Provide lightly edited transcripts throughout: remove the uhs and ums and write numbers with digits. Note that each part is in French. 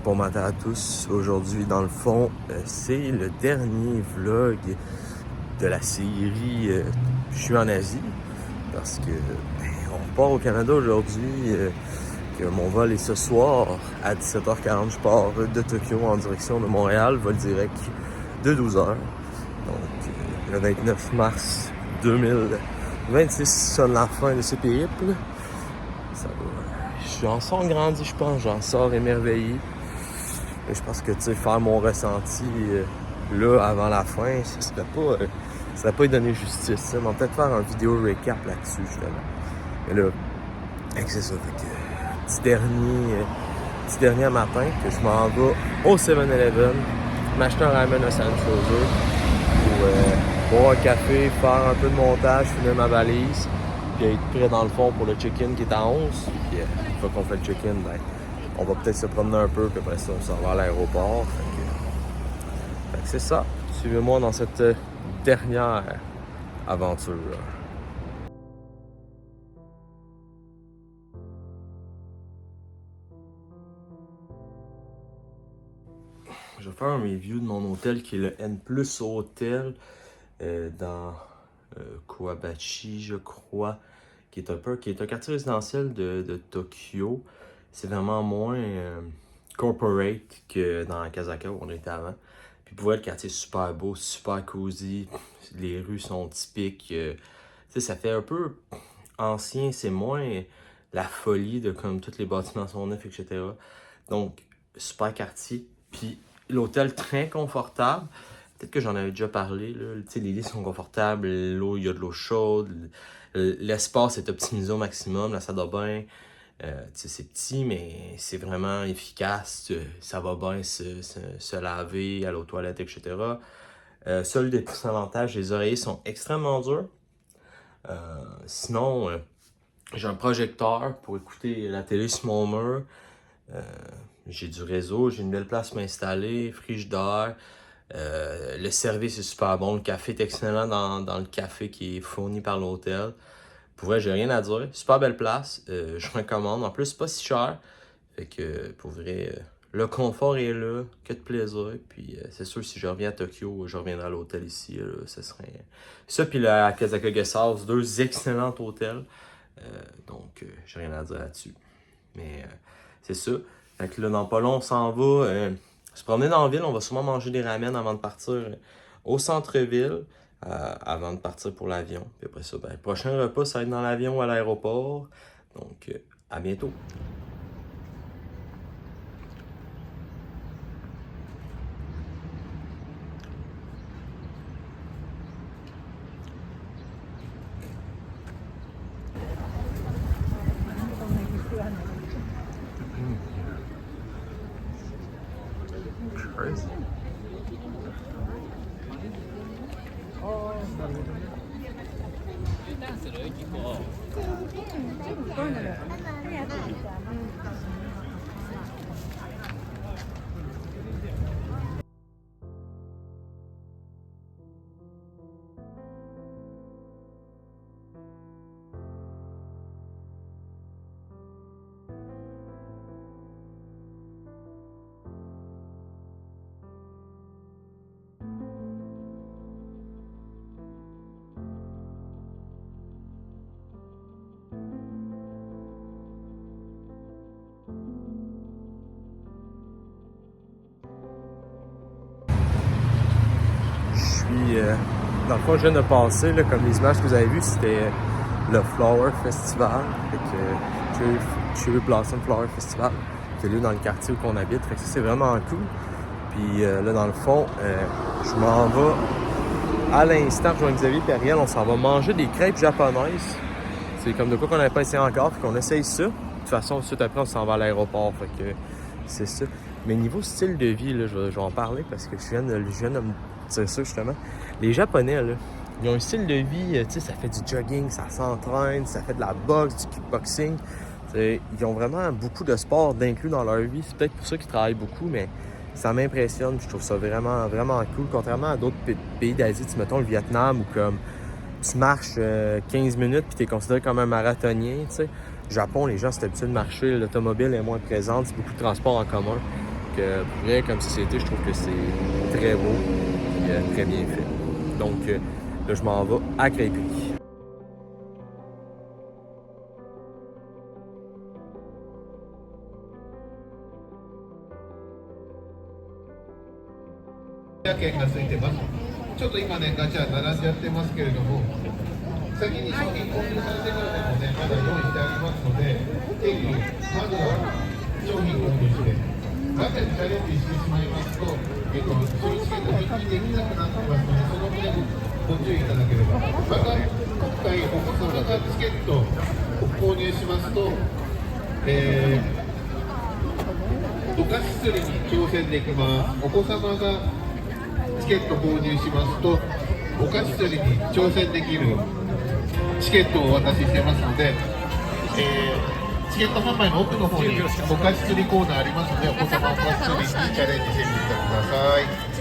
Bon matin à tous. Aujourd'hui, dans le fond, c'est le dernier vlog de la série Je suis en Asie. Parce que on part au Canada aujourd'hui. Que mon vol est ce soir à 17h40. Je pars de Tokyo en direction de Montréal. Vol direct de 12h. Donc, le 29 mars 2026 sonne la fin de ce périple. Ça va. J'en sors grandi, je pense. J'en sors émerveillé. Et je pense que, tu sais, faire mon ressenti là, avant la fin, ça serait pas y donner justice. On va peut-être faire une vidéo recap là-dessus, justement. Mais là, c'est ça. Fait que, petit dernier matin, que je m'en vais au 7-Eleven, m'acheter un ramen à Sanchozo pour boire un café, faire un peu de montage, finir ma valise, puis être prêt dans le fond pour le check-in qui est à 11. Puis, une fois qu'on fait le check-in, ben, on va peut-être se promener un peu, puis après ça, on s'en va à l'aéroport. Fait que c'est ça. Suivez-moi dans cette dernière aventure. Je vais faire un review de mon hôtel qui est le N+ Hotel dans Kawabachi, je crois, qui est un quartier résidentiel de Tokyo. C'est vraiment moins corporate que dans Akasaka où on était avant. Puis pour vrai, le quartier est super beau, super cozy. Les rues sont typiques. Tu sais, ça fait un peu ancien, c'est moins la folie de comme tous les bâtiments sont neufs, etc. Donc, super quartier. Puis l'hôtel très confortable. Peut-être que j'en avais déjà parlé. Là. Tu sais, les lits sont confortables, l'eau, il y a de l'eau chaude. L'espace est optimisé au maximum, la salle de bain. C'est petit, mais c'est vraiment efficace. Ça va bien se laver, aller aux toilettes, etc. Seul des petits avantages, les oreillers sont extrêmement durs. Sinon, j'ai un projecteur pour écouter la télé sur mon mur. J'ai du réseau, j'ai une belle place pour m'installer, frigidaire. Le service est super bon, le café est excellent dans le café qui est fourni par l'hôtel. Pour vrai, j'ai rien à dire. Super belle place, je recommande. En plus, c'est pas si cher. Fait que pour vrai, le confort est là, que de plaisir. Puis c'est sûr, si je reviens à Tokyo, je reviendrai à l'hôtel ici. Là, ce serait ça. Puis la Akasaka Guest House, deux excellents hôtels. Donc, j'ai rien à dire là-dessus. Mais c'est ça. Fait que là, dans pas long, on s'en va se promener dans la ville. On va sûrement manger des ramen avant de partir au centre-ville. Avant de partir pour l'avion. Puis après ça, ben, le prochain repas, ça va être dans l'avion ou à l'aéroport. Donc, à bientôt. Crazy. Dans le fond, je viens de passer, là, comme les images que vous avez vues, c'était le Flower Festival, Cherry Blossom Flower Festival, qui a lieu dans le quartier où on habite. Fait que ça, c'est vraiment cool. Puis là, dans le fond, je m'en vais à l'instant, je vois Xavier et Ariel, on s'en va manger des crêpes japonaises. C'est comme de quoi qu'on n'avait pas essayé encore, fait qu'on essaye ça. De toute façon, tout après, on s'en va à l'aéroport, fait que c'est ça. Mais niveau style de vie, là, je vais en parler parce que je viens de me dire ça justement. Les Japonais, là, ils ont un style de vie, tu sais, ça fait du jogging, ça s'entraîne, ça fait de la boxe, du kickboxing. T'sais, ils ont vraiment beaucoup de sports d'inclus dans leur vie. C'est peut-être pour ça qu'ils travaillent beaucoup, mais ça m'impressionne. Je trouve ça vraiment, vraiment cool. Contrairement à d'autres pays d'Asie, mettons le Vietnam, où comme tu marches 15 minutes puis tu es considéré comme un marathonien, tu sais. Japon, les gens, c'est habitué de marcher, l'automobile est moins présente, c'est beaucoup de transport en commun. pour vrai, comme société, je trouve que c'est très beau et très bien fait. Donc, là, je m'en vais à Crépy.券がついてます。ちょっと今ね、ガチャ並んじゃってますけれども、先に商品購入されてからでもね、まだ用意してありますので、ぜひ、まずは商品購入して、ガチャにチャレンジしてしまいますと、そういうチケット返金できなくなってますので、その点ご注意いただければ。また、今回、お子様がチケットを購入しますと、お菓子釣りに挑戦できます。お子様がチケット購入しますと、お菓子釣りに挑戦できるチケットをお渡ししてますので、チケット販売の奥の方にお菓子釣りコーナーありますので、お子様お菓子釣りにチャレンジしてみてください。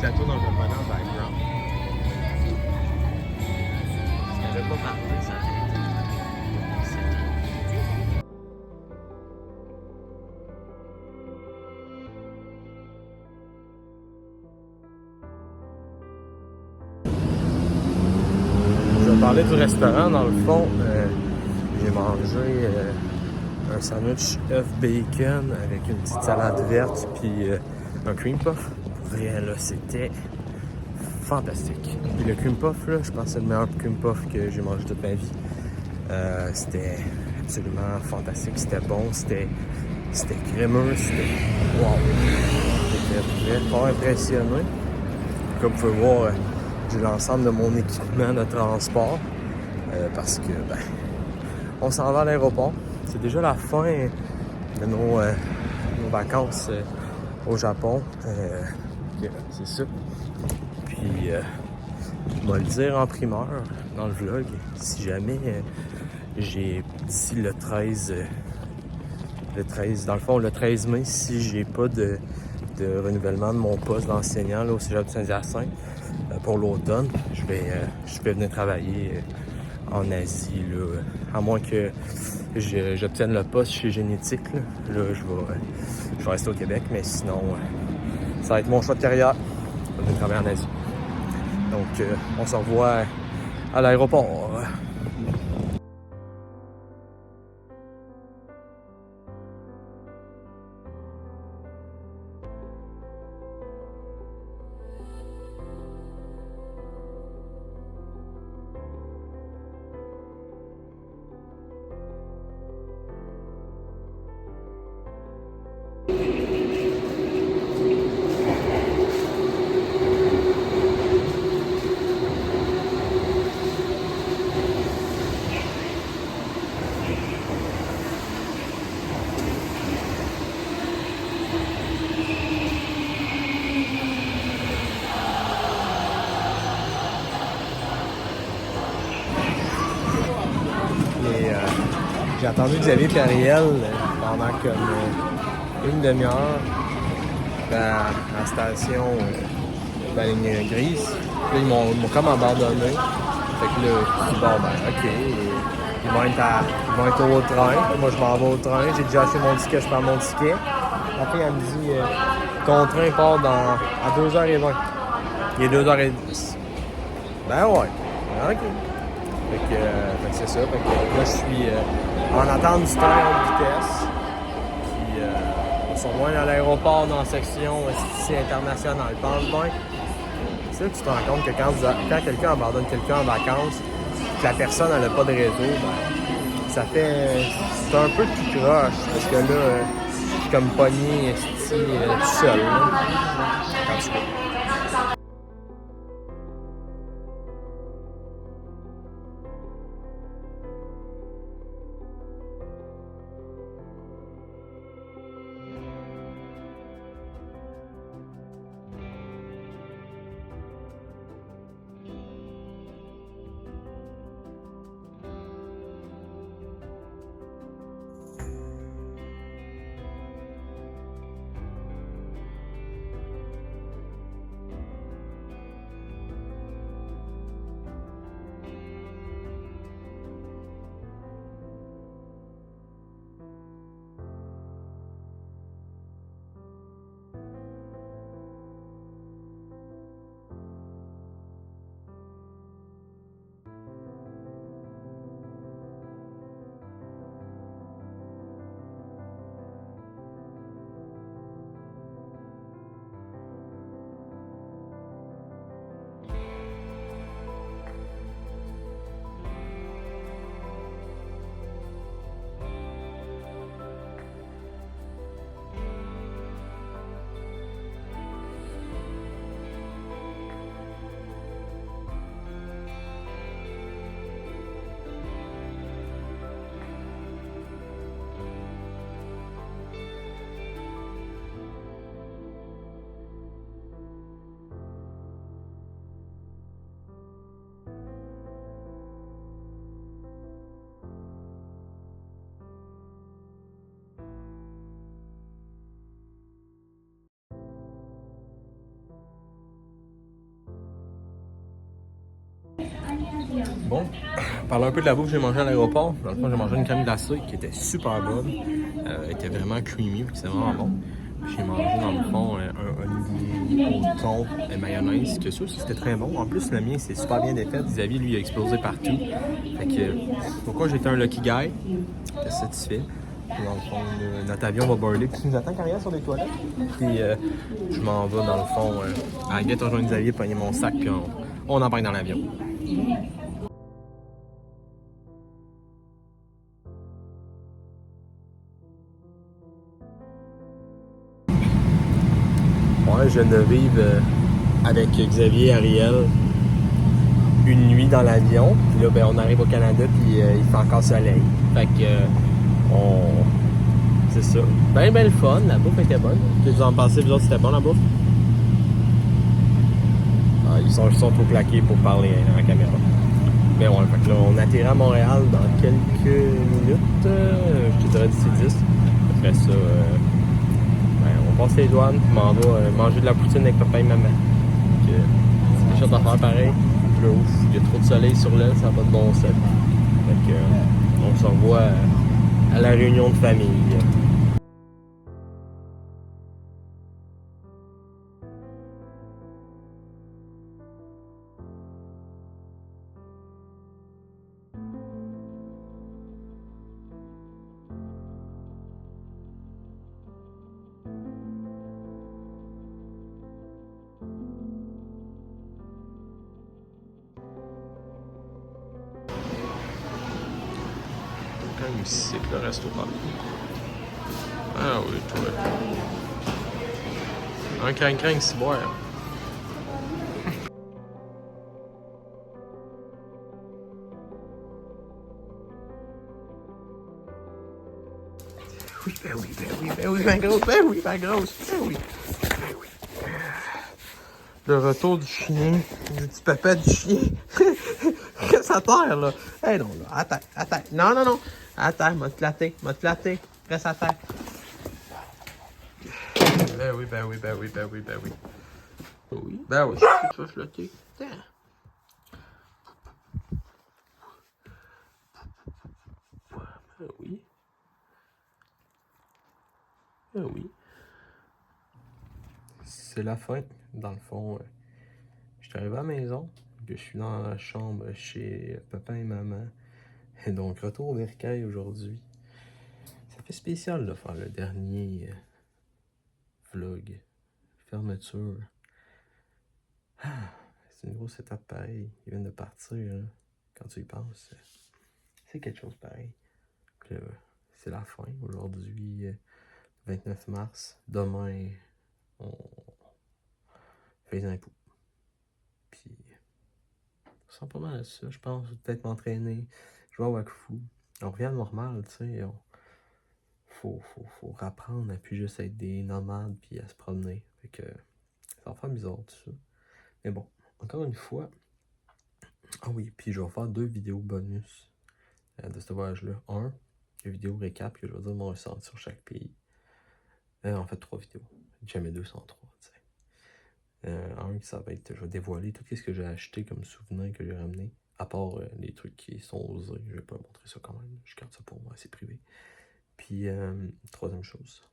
plateau dans le japonais en background. Si t'avais pas parlé, ça aurait été. Je vais parler du restaurant. Dans le fond, j'ai mangé un sandwich œuf bacon avec une petite salade verte puis un cream puff. Pour vrai, là, c'était fantastique. Puis le cream puff, là, je pense que c'est le meilleur cream puff que j'ai mangé toute ma vie. C'était absolument fantastique. C'était bon, c'était crémeux, c'était wow. J'étais vraiment impressionné. Comme vous pouvez voir, j'ai l'ensemble de mon équipement de transport parce que, ben, on s'en va à l'aéroport. C'est déjà la fin de nos vacances au Japon. C'est ça. Puis, je vais le dire en primeur dans le vlog. Si jamais j'ai d'ici le 13, dans le fond, le 13 mai, si j'ai pas de renouvellement de mon poste d'enseignant là, au Cégep de Saint-Hyacinthe pour l'automne, je vais venir travailler en Asie, là, à moins que j'obtienne le poste chez Génétique. Là, je vais rester au Québec, mais sinon, ça va être mon choix de carrière. Je vais venir travailler en Asie. Donc, on se revoit à l'aéroport. J'ai attendu Xavier Periel pendant comme une demi-heure à la station de la ligne grise. Puis là, ils m'ont comme abandonné. Fait que là, je dis bon ben ok, ils vont être au train. Moi je m'en vais au train, j'ai déjà acheté mon ticket, je prends mon ticket. Après elle me dit ton train part à 2h20. Il est 2h10. Ben ouais, ok. Fait que c'est ça. Fait que là je suis en attente du train à haute vitesse. Puis on se rejoint à l'aéroport dans la section ici internationale. Pense bien. C'est là que tu te rends compte que quand quelqu'un abandonne quelqu'un en vacances, que la personne n'a pas de réseau, ben, ça fait. C'est un peu tout croche. Parce que là, je suis comme pogné ici tout seul. Là. En tout cas. Bon, parler un peu de la bouffe que j'ai mangé à l'aéroport. Dans le fond, j'ai mangé une crème glacée qui était super bonne. Elle était vraiment creamy, puis c'est vraiment bon. Puis j'ai mangé dans le fond un olivier au thon et mayonnaise, que ça aussi c'était très bon. En plus, le mien c'est super bien défait. Xavier, lui, a explosé partout. Fait que, pourquoi j'étais un lucky guy? J'étais satisfait. Puis dans le fond, notre avion va burler. Puis il nous attend carrière sur des toilettes. Puis je m'en vais dans le fond à la guette rejoindre Xavier, pogner mon sac, puis on embarque dans l'avion. Ouais, je viens de vivre avec Xavier et Ariel une nuit dans l'avion. Puis là, ben, on arrive au Canada, puis il fait encore soleil. Fait que, c'est ça. Ben le fun, la bouffe était bonne. Qu'est-ce que vous en pensez, vous autres, c'était bon la bouffe? Ah, ils sont trop claqués pour parler dans la caméra. Mais ouais, fait que là, on atterrit à Montréal dans quelques minutes. Je te dirais d'ici 10. Après ça, on passe les douanes, puis m'en va manger de la poutine avec papa et maman. Donc, c'est des choses à faire pareil. Là, ouf, il y a trop de soleil sur l'aile, ça n'a pas de bon sens. Fait que, on se revoit à la réunion de famille. Comme ici, le restaurant. Ah oui, toi. Un crin-crin, c'est boire. Oui, ben oui, ben oui, ben oui, ma grosse, ben oui, ma grosse, ben oui. Ben oui. Le retour du chien, du petit papa du chien. Reste à terre, là. Hey non, là, à terre, à terre. Non, non, non. À terre, m'a flatté, m'a flatté. Reste à terre. Ben oui, ben oui, ben oui, ben oui, ben oui. Oui, ben oui, tu vas flotter. Tiens. Ben oui. Ben oui. C'est la fin, dans le fond. Je suis arrivé à la maison, que je suis dans la chambre chez papa et maman. Et donc, retour au bercail aujourd'hui. Ça fait spécial de faire le dernier vlog. Fermeture. Ah, c'est une grosse étape pareille. Ils viennent de partir, hein. Quand tu y penses. C'est quelque chose pareil. C'est la fin. Aujourd'hui, 29 mars. Demain, on fait les impôts. Puis, ça sent pas mal à ça. Je pense peut-être m'entraîner. Jouer à Wakfu. On revient à normal, tu sais. Faut apprendre à plus juste être des nomades puis à se promener. Fait que ça va faire bizarre tout ça. Mais bon, encore une fois. Ah oui, puis je vais faire 2 vidéos bonus de ce voyage-là. Une vidéo récap que je vais dire mon ressenti sur chaque pays. En fait, 3 vidéos. Jamais 203, tu sais. Ça va être, je vais dévoiler tout ce que j'ai acheté comme souvenir que j'ai ramené. À part les trucs qui sont osés. Je vais pas montrer ça quand même. Je garde ça pour moi, c'est privé. Puis, troisième chose,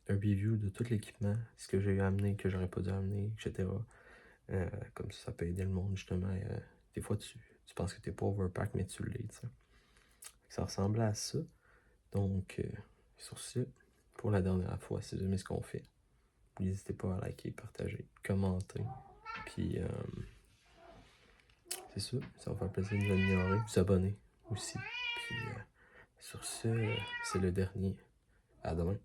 un review de tout l'équipement, ce que j'ai amené, que j'aurais pas dû amener, etc. Comme ça peut aider le monde, justement. Des fois, tu penses que t'es pas overpack, mais tu l'es, tu sais. Ça ressemblait à ça. Donc, sur ce, pour la dernière fois, si vous aimez ce qu'on fait, n'hésitez pas à liker, partager, commenter. Puis, c'est ça va faire plaisir de vous améliorer, vous abonner aussi. Puis, sur ce, c'est le dernier. À demain.